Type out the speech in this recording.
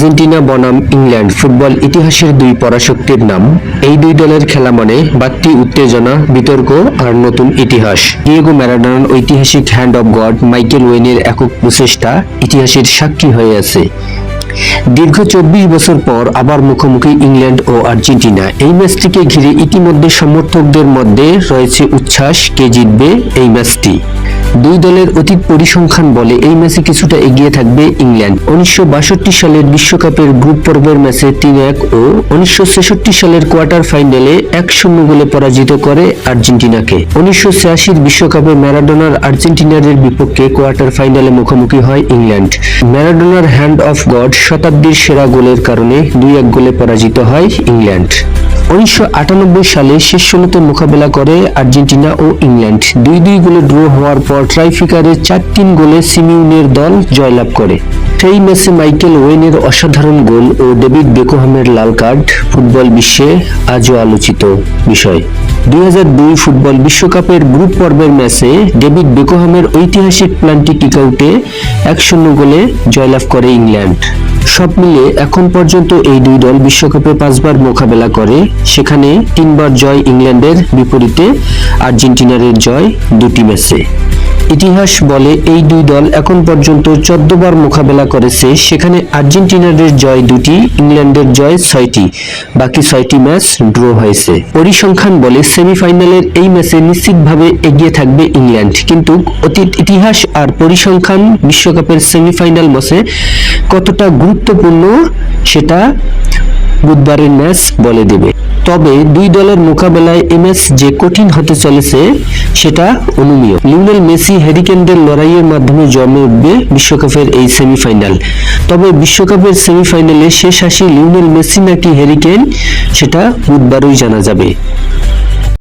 Argentina বনাম England football ইতিহাসের দুই পরাশক্তির নাম। এই দুই দলের খেলা মানে বাড়তি উত্তেজনা, বিতর্ক আর নতুন ইতিহাস। ডিয়েগো ম্যারাডোনার ঐতিহাসিক হ্যান্ড অফ গড, মাইকেল ওয়েনের একক প্রচেষ্টা ইতিহাসের সাক্ষী হয়ে আছে। দীর্ঘ 24 বছর পর আবার মুখোমুখি ইংল্যান্ড ও আর্জেন্টিনা। এই ম্যাচটিকে ঘিরে ইতিমধ্যে সমর্থকদের মধ্যে রয়েছে উচ্ছ্বাস, কে জিতবে এই ম্যাচটি। দুই দলের অতীত পরিসংখ্যান বলে এই ম্যাচে কিছুটা এগিয়ে থাকবে ইংল্যান্ড। 1962 সালের বিশ্বকাপের গ্রুপ পর্বের ম্যাচে 3-1 ও 1966 সালের কোয়ার্টার ফাইনালে 1-0 গোলে পরাজিত করে আর্জেন্টিনাকে। 1986 বিশ্বকাপে ম্যারাডোনার আর্জেন্টিনার বিপক্ষে কোয়ার্টার ফাইনালে মুখোমুখি হয় ইংল্যান্ড। ম্যারাডোনার হ্যান্ড অফ গড শতাব্দীর সেরা গোলের কারণে 2-1 গোলে পরাজিত হয় ইংল্যান্ড। 1998 সালে শেষ 16তে মোকাবেলা করে আর্জেন্টিনা ও ইংল্যান্ড। 2-2 গোলে ড্র হওয়ার পর ট্রাইফিকারে 4-3 গোলে সিমিউনের দল জয়লাভ করে। সেই ম্যাচে মাইকেল ওয়েনের অসাধারণ গোল ও ডেভিড বেকহামের লাল কার্ড ফুটবল বিশ্বে আজও আলোচিত বিষয়। 2002 ফুটবল বিশ্বকাপের গ্রুপ পর্বের ম্যাচে ডেভিড বেকহামের ঐতিহাসিক প্লান্টি কিকআউটে 1-0 গোলে জয়লাভ করে ইংল্যান্ড। সব মিলে এখন পর্যন্ত এই দুই দল বিশ্বকাপে 5 বার মোকাবেলা করে, সেখানে 3 বার জয় ইংল্যান্ডের, বিপরীতে আর্জেন্টিনার জয় 2টি ম্যাচে। ইতিহাস বলে এই দুই দল এখন পর্যন্ত 14 বার মোকাবেলা করেছে, সেখানে আর্জেন্টিনার জয় 2টি, ইংল্যান্ডের জয় 6টি, বাকি 6টি ম্যাচ ড্র হয়েছে। পরিসংখ্যান বলে সেমিফাইনালের এই ম্যাচে নিশ্চিতভাবে এগিয়ে থাকবে ইংল্যান্ড, কিন্তু অতীত ইতিহাস আর পরিসংখ্যান বিশ্বকাপের সেমিফাইনাল ম্যাচে কতটা গুরুত্বপূর্ণ সেটা বুধবারের ম্যাচ বলে দেবে। তবে দুই দলের মোকাবেলায় এই ম্যাচ যে কঠিন হতে চলেছে সেটা অনুমেয়। লিওনেল মেসি, হ্যারি কেনদের লড়াইয়ের মাধ্যমে জমে উঠবে বিশ্বকাপের এই সেমিফাইনাল। তবে বিশ্বকাপের সেমিফাইনালে শেষ হাসি লিওনেল মেসি নাকি হ্যারি কেন, সেটা বুধবারই জানা যাবে।